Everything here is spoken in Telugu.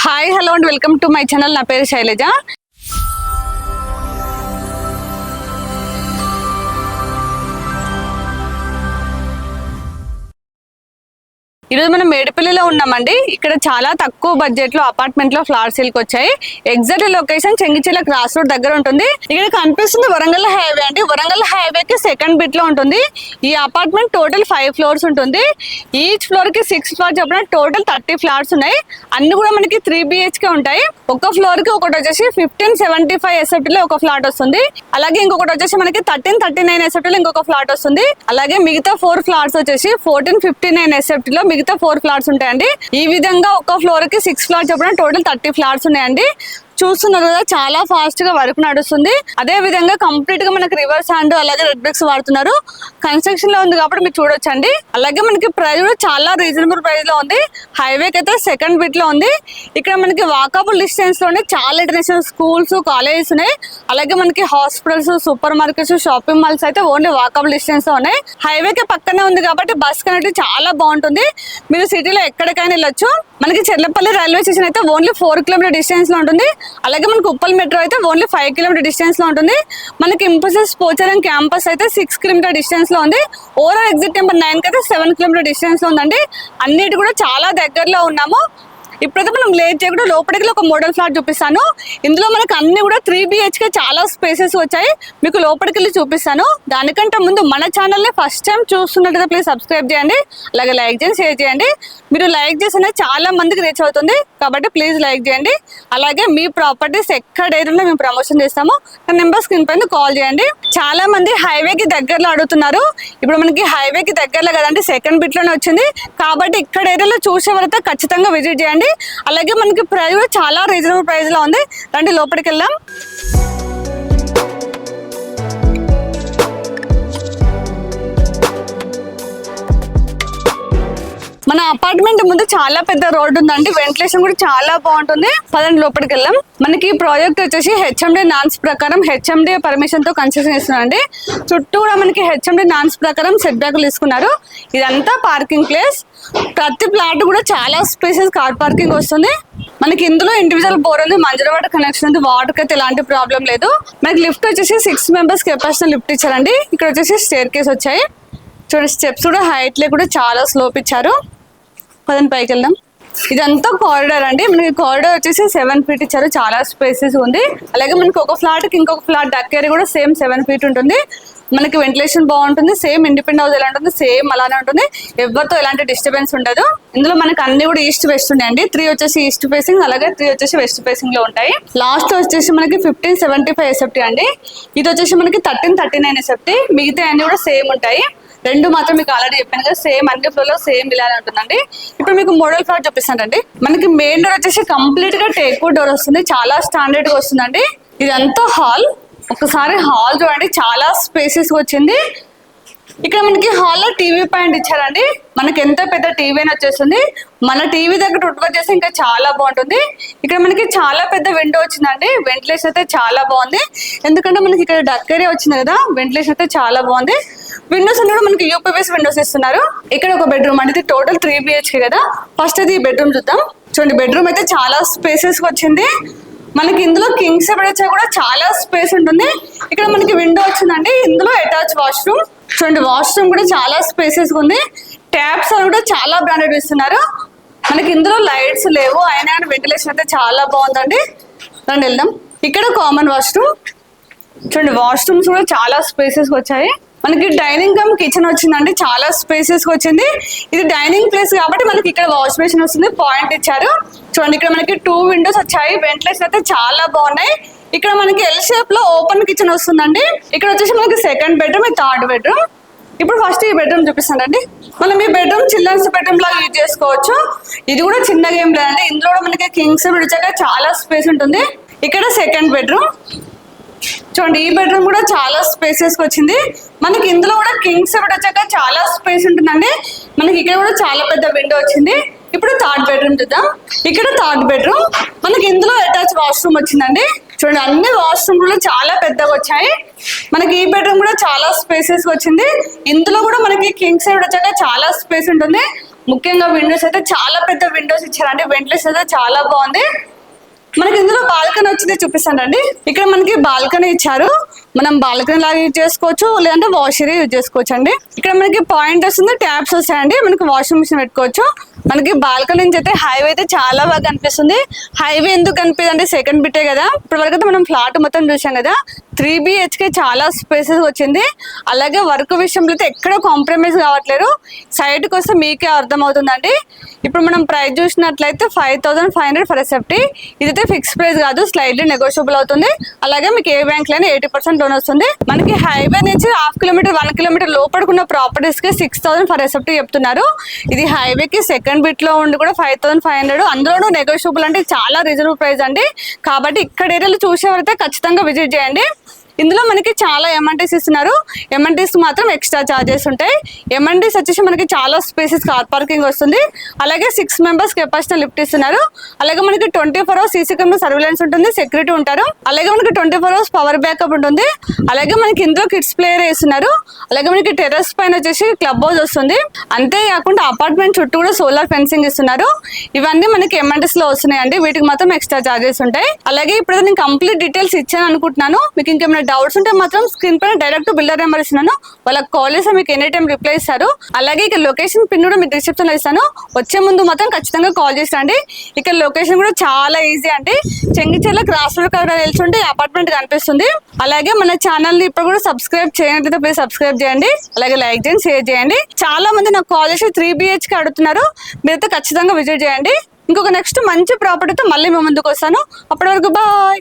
Hi hello and welcome to my channel. నా పేరు శైలజ. ఈరోజు మనం మేడిపల్లిలో ఉన్నామండి. ఇక్కడ చాలా తక్కువ బడ్జెట్ లో అపార్ట్మెంట్ లో ఫ్లాట్ సేల్ కి వచ్చాయి. Exact location Chengicherla cross road దగ్గర ఉంటుంది. ఇక్కడ కనిపిస్తుంది వరంగల్ హైవే అండి. వరంగల్ హైవే కి సెకండ్ బిట్ లో ఉంటుంది. ఈ అపార్ట్మెంట్ టోటల్ 5 ఫ్లోర్స్ ఉంటుంది. ఈచ్ ఫ్లోర్ కి 6 ఫ్లాట్స్ చెప్పిన టోటల్ 30 ఫ్లాట్స్ ఉన్నాయి. అన్ని కూడా మనకి 3 BHK ఉంటాయి. ఒక ఫ్లోర్ కి ఒకటి వచ్చేసి 1575 SFT లో ఒక ఫ్లాట్ వస్తుంది. అలాగే ఇంకొకటి వచ్చేసి మనకి 1339 SFT లో ఇంకొక ఫ్లాట్ వస్తుంది. అలాగే మిగతా 4 ఫ్లాట్స్ వచ్చేసి 1459 SFT లో మిగతా 4 ఫ్లాట్స్ ఉంటాయండి. ఈ విధంగా ఒక ఫ్లోర్ కి 6 ఫ్లాట్స్ చెప్పిన టోటల్ 30 ఫ్లాట్స్ ఉన్నాయండి. చూస్తున్నారు కదా, చాలా ఫాస్ట్ గా వర్క్ నడుస్తుంది. అదే విధంగా కంప్లీట్ గా మనకి రివర్స్ హ్యాండ్ అలాగే రెడ్ బ్రిక్స్ వాడుతున్నారు. కన్స్ట్రక్షన్ లో ఉంది కాబట్టి మీరు చూడొచ్చండి. అలాగే మనకి ప్రైస్ కూడా చాలా రీజనబుల్ ప్రైస్ లో ఉంది. హైవేకి అయితే సెకండ్ బిట్ లో ఉంది. ఇక్కడ మనకి వాకబుల్ డిస్టెన్స్ లోనే చాలా ఇంటర్నేషనల్ స్కూల్స్ కాలేజెస్ ఉన్నాయి. అలాగే మనకి hospitals super markets shopping malls అయితే ఓన్లీ వాకబుల్ డిస్టెన్స్ లో ఉన్నాయి. హైవేకి పక్కనే ఉంది కాబట్టి బస్ కనెక్టివిటీ చాలా బాగుంటుంది. మీరు సిటీలో ఎక్కడికైనా వెళ్ళొచ్చు. మనకి చెర్లపల్లి రైల్వే స్టేషన్ అయితే ఓన్లీ 4 కిలోమీటర్ డిస్టెన్స్ లో ఉంటుంది. అలాగే మనకి ఉప్పల్ మెట్రో అయితే ఓన్లీ 5 కిలోమీటర్ డిస్టెన్స్ లో ఉంటుంది. మనకి ఇంఫోసిస్ పోచారం క్యాంపస్ అయితే 6 కిలోమీటర్ డిస్టెన్స్ లో ఉంది. ఓవరాల్ ఎగ్జిట్ నెంబర్ 9 అయితే 7 కిలోమీటర్ డిస్టెన్స్ లో ఉందండి. అన్నిటి కూడా చాలా దగ్గరలో ఉన్నాము. ఇప్పుడైతే మనం లేట్ చేయకుండా లోపలికి ఒక మోడల్ ఫ్లాట్ చూపిస్తాను. ఇందులో మనకు అన్ని కూడా 3 BHK చాలా స్పేసెస్ వచ్చాయి. మీకు లోపలికి వెళ్ళి చూపిస్తాను. దానికంటే ముందు మన ఛానల్ని ఫస్ట్ టైం చూస్తున్నట్టు ప్లీజ్ సబ్స్క్రైబ్ చేయండి. అలాగే లైక్ చేయండి, షేర్ చేయండి. మీరు లైక్ చేసినా చాలా మందికి రీచ్ అవుతుంది కాబట్టి ప్లీజ్ లైక్ చేయండి. అలాగే మీ ప్రాపర్టీస్ ఎక్కడ ఏరియాలో మేము ప్రమోషన్ చేస్తాము. నెంబర్ స్క్రీన్ పైన కాల్ చేయండి. చాలా మంది హైవేకి దగ్గరలో అడుగుతున్నారు. ఇప్పుడు మనకి హైవేకి దగ్గరలో కదండి, సెకండ్ బిట్ లోనే వచ్చింది కాబట్టి ఇక్కడ ఏరియాలో చూసే వరకు ఖచ్చితంగా విజిట్ చేయండి. అలాగే మనకి ప్రైస్ కూడా చాలా రీజనబుల్ ప్రైస్ లో ఉంది. రండి లోపలికి వెళ్దాం. మన అపార్ట్మెంట్ ముందు చాలా పెద్ద రోడ్ ఉందండి. వెంటిలేషన్ కూడా చాలా బాగుంటుంది. పదండి లోపలికి వెళ్దాం. మనకి ఈ ప్రాజెక్ట్ వచ్చేసి HMD నాన్స్ ప్రకారం HMD పర్మిషన్ తో కన్స్ట్రక్షన్ చేస్తున్నారండి. చుట్టూ కూడా మనకి HMD నాన్స్ ప్రకారం సెట్ బ్యాక్లు తీసుకున్నారు. ఇదంతా పార్కింగ్ ప్లేస్. ప్రతి ప్లాట్ కూడా చాలా స్పేసెస్ కార్ పార్కింగ్ వస్తుంది. మనకి ఇందులో ఇండివిజువల్ బోర్ ఉంది, మంజూరు వాటర్ కనెక్షన్ ఉంది. వాటర్ అయితే ఎలాంటి ప్రాబ్లం లేదు. మనకి లిఫ్ట్ వచ్చేసి 6 మెంబర్స్ కెపాసిటీ లిఫ్ట్ ఇచ్చారండి. ఇక్కడ వచ్చేసి స్టేర్ కేస్ వచ్చాయి. చూడండి, స్టెప్స్ కూడా హైట్ లే కూడా చాలా స్లోప్ ఇచ్చారు. పదండి పైకి వెళ్దాం. ఇదంతా కారిడార్ అండి. మనకి కారిడార్ వచ్చేసి 7 ఫీట్ ఇచ్చారు. చాలా స్పేసెస్ ఉంది. అలాగే మనకి ఒక ఫ్లాట్ కి ఇంకొక ఫ్లాట్ డక్ ఏరియా కూడా సేమ్ 7 ఫీట్ ఉంటుంది. మనకి వెంటిలేషన్ బాగుంటుంది. సేమ్ ఇండిపెండెంట్ హౌస్ ఎలా ఉంటుంది సేమ్ అలానే ఉంటుంది. ఎవరితో ఎలాంటి డిస్టర్బెన్స్ ఉండదు. ఇందులో మనకి అన్ని కూడా ఈస్ట్ వెస్ట్ ఉన్నాయండి. 3 వచ్చేసి ఈస్ట్ ఫేసింగ్, అలాగే 3 వచ్చేసి వెస్ట్ ఫేసింగ్ లో ఉంటాయి. లాస్ట్ వచ్చేసి మనకి 1575 SFT అండి. ఇది వచ్చేసి మనకి 1339 SFT. మిగతా అన్ని కూడా సేమ్ ఉంటాయి. 2 మాత్రం మీకు ఆల్రెడీ చెప్పాను కదా, సేమ్ అన్ని ఫ్లోర్ లో సేమ్ ఇలానే ఉంటుందండి. ఇప్పుడు మీకు మోడల్ ఫ్లాట్ చూపిస్తానండి. మనకి మెయిన్ డోర్ వచ్చేసి కంప్లీట్ గా టేక్వుడ్ డోర్ వస్తుంది. చాలా స్టాండర్డ్ గా వస్తుందండి. ఇదంతా హాల్. ఒకసారి హాల్ చూడండి, చాలా స్పేసెస్ వచ్చింది. ఇక్కడ మనకి హాల్లో టీవీ పాయింట్ ఇచ్చారండి. మనకి ఎంత పెద్ద టీవీ అని వచ్చేస్తుంది. మన టీవీ దగ్గర ఉట్టుగా చేస్తే ఇంకా చాలా బాగుంటుంది. ఇక్కడ మనకి చాలా పెద్ద విండో వచ్చిందండి. వెంటిలేషన్ అయితే చాలా బాగుంది. ఎందుకంటే మనకి ఇక్కడ డక్ ఏరియా వచ్చింది కదా, వెంటిలేషన్ అయితే చాలా బాగుంది. విండోస్ అన్ని కూడా మనకి యూపీఎస్ విండోస్ ఇస్తున్నారు. ఇక్కడ ఒక బెడ్రూమ్ అండి. ఇది టోటల్ 3 BHK కదా. ఫస్ట్ అది బెడ్రూమ్ చూద్దాం. చూడండి, బెడ్రూమ్ అయితే చాలా స్పేసెస్ వచ్చింది. మనకి ఇందులో కింగ్ సైడ్ కూడా చాలా స్పేస్ ఉంటుంది. ఇక్కడ మనకి విండో వచ్చిందండి. ఇందులో అటాచ్ వాష్రూమ్. చూడండి, వాష్రూమ్ కూడా చాలా స్పేసెస్ ఉంది. ట్యాప్స్ అని కూడా చాలా బ్రాండెడ్ ఇస్తున్నారు. మనకి ఇందులో లైట్స్ లేవు, అయినా వెంటిలేషన్ అయితే చాలా బాగుందండి. రండి వెళ్దాం. ఇక్కడ కామన్ వాష్రూమ్. చూడండి, వాష్రూమ్స్ కూడా చాలా స్పేసెస్ వచ్చాయి. మనకి డైనింగ్ కమ్ కిచెన్ వచ్చిందండి. చాలా స్పేసెస్ వచ్చింది. ఇది డైనింగ్ ప్లేస్ కాబట్టి మనకి ఇక్కడ వాష్ బేసిన్ వస్తుంది. పాయింట్ ఇచ్చారు. చూడండి, ఇక్కడ మనకి 2 విండోస్ వచ్చాయి. వెంటిలేషన్ అయితే చాలా బాగున్నాయి. ఇక్కడ మనకి ఎల్ షేప్ లో ఓపెన్ కిచెన్ వస్తుందండి. ఇక్కడ వచ్చేసి మనకి సెకండ్ బెడ్రూమ్, ఇది థర్డ్ బెడ్రూమ్. ఇప్పుడు ఫస్ట్ ఈ బెడ్రూమ్ చూపిస్తానండి. మనం ఈ బెడ్రూమ్ చిల్డ్రన్స్ బెడ్రూమ్ లాగా యూజ్ చేసుకోవచ్చు. ఇది కూడా చిన్నగా ఏం లేదండి. ఇందులో కూడా మనకి కింగ్స్ విడిచాక చాలా స్పేస్ ఉంటుంది. ఇక్కడ సెకండ్ బెడ్రూమ్. చూడండి, ఈ బెడ్రూమ్ కూడా చాలా స్పేసెస్ వచ్చింది. మనకి ఇందులో కూడా కింగ్స్ వచ్చాక చాలా స్పేస్ ఉంటుందండి. మనకి ఇక్కడ కూడా చాలా పెద్ద విండో వచ్చింది. ఇప్పుడు థర్డ్ బెడ్రూమ్ చూద్దాం. ఇక్కడ థర్డ్ బెడ్రూమ్. మనకి ఇందులో అటాచ్ వాష్రూమ్ వచ్చిందండి. చూడండి, అన్ని వాష్రూమ్ కూడా చాలా పెద్దగా వచ్చాయి. మనకి ఈ బెడ్రూమ్ కూడా చాలా స్పేసెస్ వచ్చింది. ఇందులో కూడా మనకి కింగ్ సైడ్ వచ్చాక చాలా స్పేస్ ఉంటుంది. ముఖ్యంగా విండోస్ అయితే చాలా పెద్ద విండోస్ ఇచ్చారండి. వెంటిలేషన్ అయితే చాలా బాగుంది. మనకి ఇందులో బాల్కనీ వచ్చింది చూపిస్తానండి. ఇక్కడ మనకి బాల్కనీ ఇచ్చారు. మనం బాల్కనీ లాగా యూజ్ చేసుకోవచ్చు, లేదంటే వాష్ ఏరియా యూజ్ చేసుకోవచ్చు అండి. ఇక్కడ మనకి పాయింట్ వస్తుంది, ట్యాప్స్ వస్తాయండి, మనకి వాషింగ్ మిషన్ పెట్టుకోవచ్చు. మనకి బాల్కనీ నుంచి అయితే హైవే అయితే చాలా బాగా కనిపిస్తుంది. హైవే ఎందుకు కనిపిస్తుంది అంటే సెకండ్ బిట్టే కదా. ఇప్పటివరకు అయితే మనం ఫ్లాట్ మొత్తం చూసాం కదా. 3 BHK చాలా స్పేసెస్ వచ్చింది. అలాగే వర్క్ విషయంలో అయితే ఎక్కడ కాంప్రమైజ్ కావట్లేదు. సైడ్కి వస్తే మీకే అర్థమవుతుందండి. ఇప్పుడు మనం ప్రైస్ చూసినట్లయితే 5500 ఫర్ ఎస్ఎఫ్టీ. ఇదైతే ఫిక్స్ ప్రైస్ కాదు, స్లైడ్లీ నెగోషియబుల్ అవుతుంది. అలాగే మీకు ఏ బ్యాంక్ లైనా 80% లోన్ వస్తుంది. మనకి హైవే నుంచి 1/2 కిలోమీటర్ 1 కిలోమీటర్ లోపడుకున్న ప్రాపర్టీస్ కి 6000 ఫర్ ఎస్ఎఫ్టీ చెప్తున్నారు. ఇది హైవేకి సెకండ్ బిట్ లో ఉండి కూడా 5500, అందులోనూ నెగోషియబుల్ అంటే చాలా రీజనబుల్ ప్రైస్ అండి. కాబట్టి ఇక్కడ ఏరియాలో చూసేవారైతే ఖచ్చితంగా విజిట్ చేయండి. ఇందులో మనకి చాలా ఎమ్ఎన్టీస్ ఇస్తున్నారు. ఎమ్ఎన్టీస్ మాత్రం ఎక్స్ట్రా చార్జెస్ ఉంటాయి. ఎమ్ఎన్టీస్ వచ్చేసి మనకి చాలా స్పేసెస్ కార్ పార్కింగ్ వస్తుంది. అలాగే 6 మెంబర్స్ కెపాసిటీ లిఫ్ట్ ఇస్తున్నారు. అలాగే మనకి 24 hours సీసీ కెమెరా సర్వేలెన్స్ ఉంటుంది, సెక్యూరిటీ ఉంటారు. అలాగే మనకి 24 hours పవర్ బ్యాకప్ ఉంటుంది. అలాగే మనకి ఇందులో కిడ్స్ ప్లేయర్ వేస్తున్నారు. అలాగే మనకి టెర్రస్ పైన వచ్చేసి క్లబ్ హౌస్ వస్తుంది. అంతేకాకుండా అపార్ట్మెంట్ చుట్టూ కూడా సోలార్ ఫెన్సింగ్ ఇస్తున్నారు. ఇవన్నీ మనకి ఎమ్ఎన్టీస్ లో వస్తున్నాయండి. వీటికి మాత్రం ఎక్స్ట్రా చార్జెస్ ఉంటాయి. అలాగే ఇప్పుడు నేను కంప్లీట్ డీటెయిల్స్ ఇచ్చాను అనుకుంటున్నాను. మీకు ఇంకేమైనా డౌట్స్ ఉంటే మాత్రం స్క్రీన్ పైన డైరెక్ట్ బిల్డర్ నెంబర్ ఇస్తున్నాను, వాళ్ళకి కాల్ చేస్తే మీకు ఎనీ టైం రిప్లై ఇస్తారు. అలాగే ఇక్కడ లొకేషన్ పిన్ కూడా మీకు డిస్క్రిప్షన్ లో ఇస్తాను. వచ్చే ముందు మాత్రం ఖచ్చితంగా కాల్ చేసి రండి. ఇక్కడ లొకేషన్ కూడా చాలా ఈజీ అండి. చెంగిచెర్ల క్రాస్ రోడ్ కాడ నిల్చుంటే అపార్ట్మెంట్ కనిపిస్తుంది. అలాగే మన ఛానల్ ని ఇప్పుడు కూడా సబ్స్క్రైబ్ చేయండి, ప్లీజ్ సబ్స్క్రైబ్ చేయండి. అలాగే లైక్ చేయండి, షేర్ చేయండి. చాలా మంది నాకు కాల్ చేసి 3 BHK అడుగుతున్నారు. మీరైతే ఖచ్చితంగా విజిట్ చేయండి. ఇంకొక నెక్స్ట్ మంచి ప్రాపర్టీతో మళ్ళీ మేము ముందుకు వస్తాను. అప్పటి వరకు బాయ్.